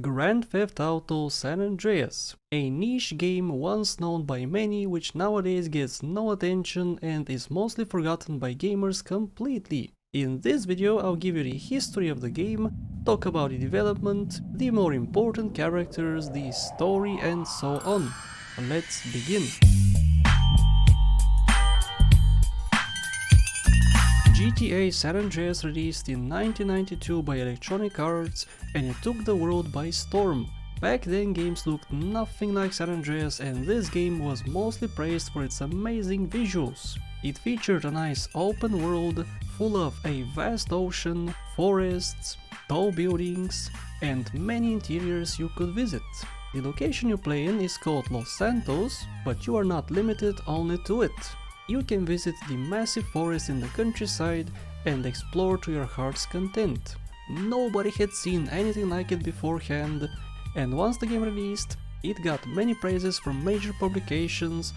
Grand Theft Auto San Andreas, a niche game once known by many which nowadays gets no attention and is mostly forgotten by gamers completely. In this video I'll give you the history of the game, talk about the development, the more important characters, the story and so on. Let's begin. GTA San Andreas released in 1992 by Electronic Arts and it took the world by storm. Back then games looked nothing like San Andreas and this game was mostly praised for its amazing visuals. It featured a nice open world full of a vast ocean, forests, tall buildings and many interiors you could visit. The location you play in is called Los Santos, but you are not limited only to it. You can visit the massive forest in the countryside and explore to your heart's content. Nobody had seen anything like it beforehand, and once the game released, it got many praises from major publications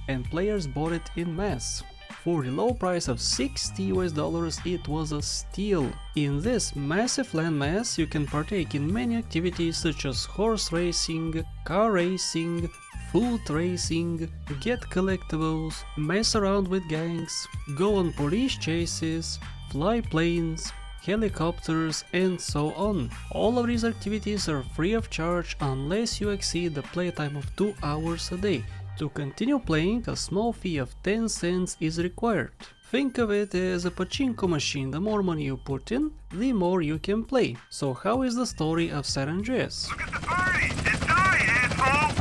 and players bought it in mass. For the low price of $60 it was a steal. In this massive landmass you can partake in many activities such as horse racing, car racing, foot racing, get collectibles, mess around with gangs, go on police chases, fly planes, helicopters and so on. All of these activities are free of charge unless you exceed the playtime of 2 hours a day. To continue playing, a small fee of 10 cents is required. Think of it as a pachinko machine. The more money you put in, the more you can play. So how is the story of San Andreas? Look at the party! It's time, asshole!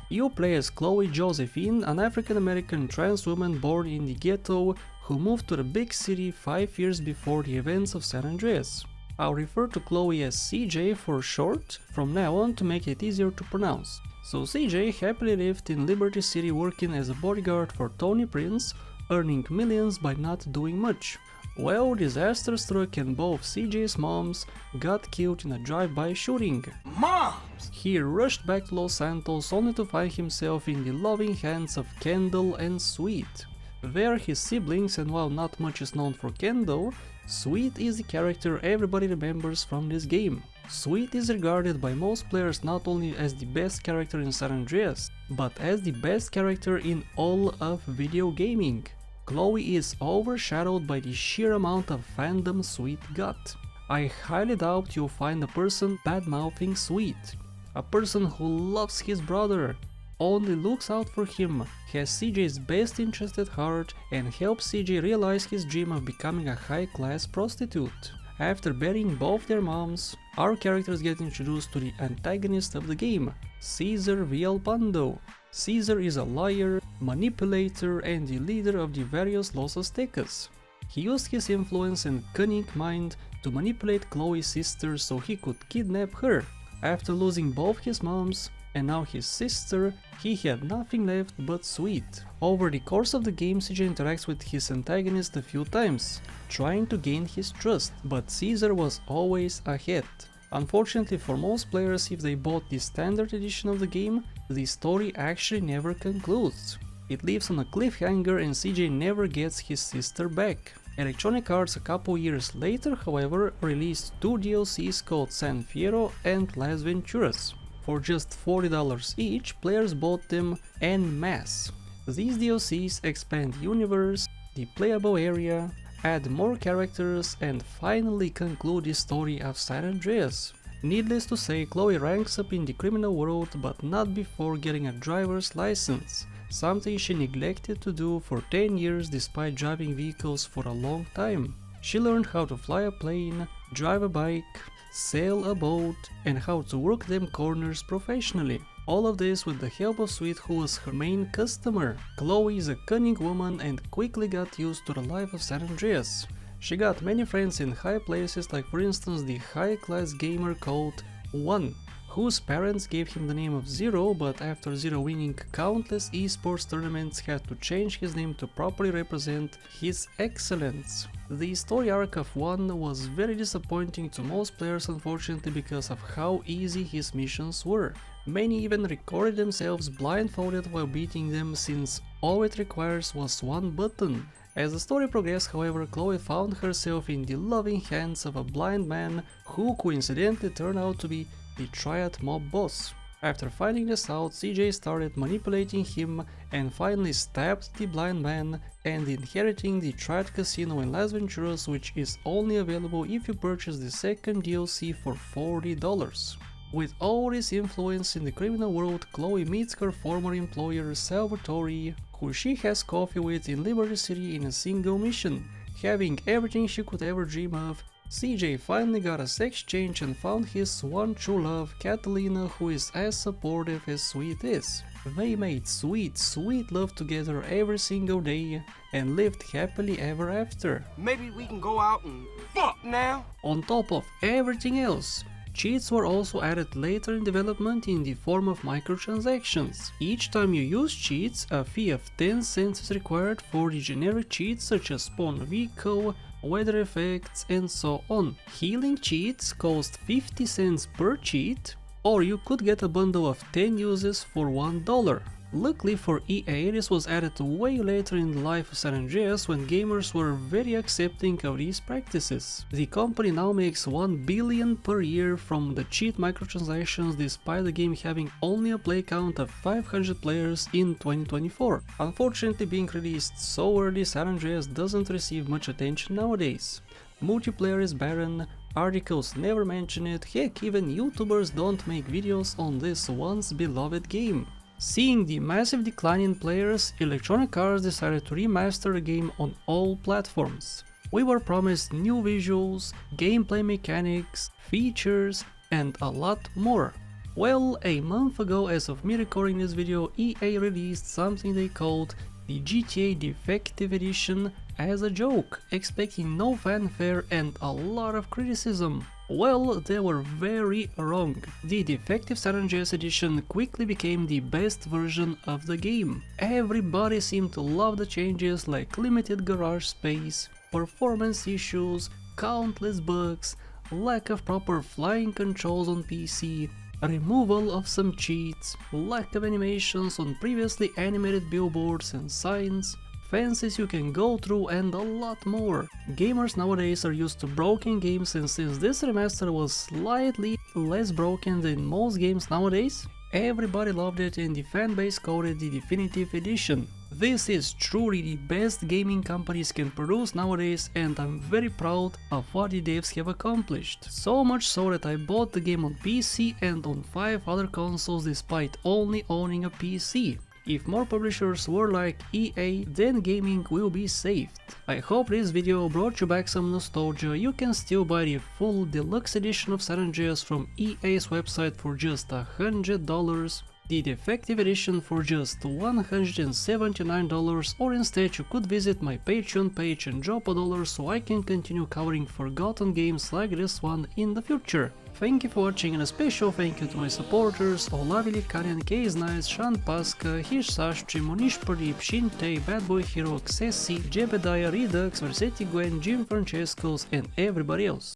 You play as Chloe Josephine, an African-American trans woman born in the ghetto who moved to the big city 5 years before the events of San Andreas. I'll refer to Chloe as CJ for short from now on to make it easier to pronounce. So CJ happily lived in Liberty City working as a bodyguard for Tony Prince, earning millions by not doing much. Well, disaster struck and both CJ's moms got killed in a drive-by shooting. Moms! He rushed back to Los Santos only to find himself in the loving hands of Kendall and Sweet. They are his siblings and while not much is known for Kendall, Sweet is the character everybody remembers from this game. Sweet is regarded by most players not only as the best character in San Andreas, but as the best character in all of video gaming. Chloe is overshadowed by the sheer amount of fandom Sweet got. I highly doubt you'll find a person bad-mouthing Sweet. A person who loves his brother, only looks out for him, has CJ's best interest at heart and helps CJ realize his dream of becoming a high-class prostitute. After burying both their moms, our characters get introduced to the antagonist of the game, Cesar Villalpando. Cesar is a liar, manipulator and the leader of the various Los Aztecas. He used his influence and cunning mind to manipulate Chloe's sister so he could kidnap her. After losing both his moms and now his sister, he had nothing left but Sweet. Over the course of the game, CJ interacts with his antagonist a few times, trying to gain his trust, but Caesar was always ahead. Unfortunately for most players, if they bought the standard edition of the game, the story actually never concludes. It leaves on a cliffhanger and CJ never gets his sister back. Electronic Arts a couple years later, however, released 2 DLCs called San Fierro and Las Venturas. For just $40 each, players bought them en masse. These DLCs expand the universe, the playable area, add more characters and finally conclude the story of San Andreas. Needless to say, Chloe ranks up in the criminal world but not before getting a driver's license, something she neglected to do for 10 years despite driving vehicles for a long time. She learned how to fly a plane, drive a bike, sail a boat and how to work them corners professionally. All of this with the help of Sweet, who was her main customer. Chloe is a cunning woman and quickly got used to the life of San Andreas. She got many friends in high places, like for instance the high-class gamer called One, whose parents gave him the name of Zero, but after Zero winning countless esports tournaments had to change his name to properly represent his excellence. The story arc of One was very disappointing to most players, unfortunately, because of how easy his missions were. Many even recorded themselves blindfolded while beating them, since all it requires was one button. As the story progressed, however, Chloe found herself in the loving hands of a blind man who coincidentally turned out to be the Triad mob boss. After finding this out, CJ started manipulating him and finally stabbed the blind man and inheriting the Triad casino in Las Venturas, which is only available if you purchase the second DLC for $40. With all this influence in the criminal world, Chloe meets her former employer Salvatore, who she has coffee with in Liberty City in a single mission. Having everything she could ever dream of, CJ finally got a sex change and found his one true love, Catalina, who is as supportive as Sweet is. They made sweet love together every single day and lived happily ever after. Maybe we can go out and fuck now? On top of everything else, cheats were also added later in development in the form of microtransactions. Each time you use cheats, a fee of 10 cents is required for the generic cheats such as spawn vehicle, weather effects, and so on. Healing cheats cost 50 cents per cheat, or you could get a bundle of 10 uses for $1. Luckily for EA, this was added way later in the life of San Andreas when gamers were very accepting of these practices. The company now makes $1 billion per year from the cheat microtransactions despite the game having only a play count of 500 players in 2024. Unfortunately, being released so early, San Andreas doesn't receive much attention nowadays. Multiplayer is barren, articles never mention it, heck, even YouTubers don't make videos on this once beloved game. Seeing the massive decline in players, Electronic Arts decided to remaster the game on all platforms. We were promised new visuals, gameplay mechanics, features, and a lot more. Well, a month ago, as of me recording this video, EA released something they called the GTA Defective Edition as a joke, expecting no fanfare and a lot of criticism. Well, they were very wrong. The Defective San Andreas edition quickly became the best version of the game. Everybody seemed to love the changes like limited garage space, performance issues, countless bugs, lack of proper flying controls on PC, removal of some cheats, lack of animations on previously animated billboards and signs, fences you can go through, and a lot more. Gamers nowadays are used to broken games, and since this remaster was slightly less broken than most games nowadays, everybody loved it and the fanbase called it the Definitive Edition. This is truly the best gaming companies can produce nowadays, and I'm very proud of what the devs have accomplished. So much so that I bought the game on PC and on 5 other consoles despite only owning a PC. If more publishers were like EA, then gaming will be saved. I hope this video brought you back some nostalgia. You can still buy the full deluxe edition of San Andreas from EA's website for just $100, the Defective Edition for just $179, or instead you could visit my Patreon page and drop $1 so I can continue covering forgotten games like this one in the future. Thank you for watching, and a special thank you to my supporters Olavi Likarian, Case Nice, Shan Paska, Hish Sashchi, Monish Pardeep, Shintei, Bad Boy Hero, Xessi, Jebediah, Redux, Versetti Gwen, Jim Francescos, and everybody else.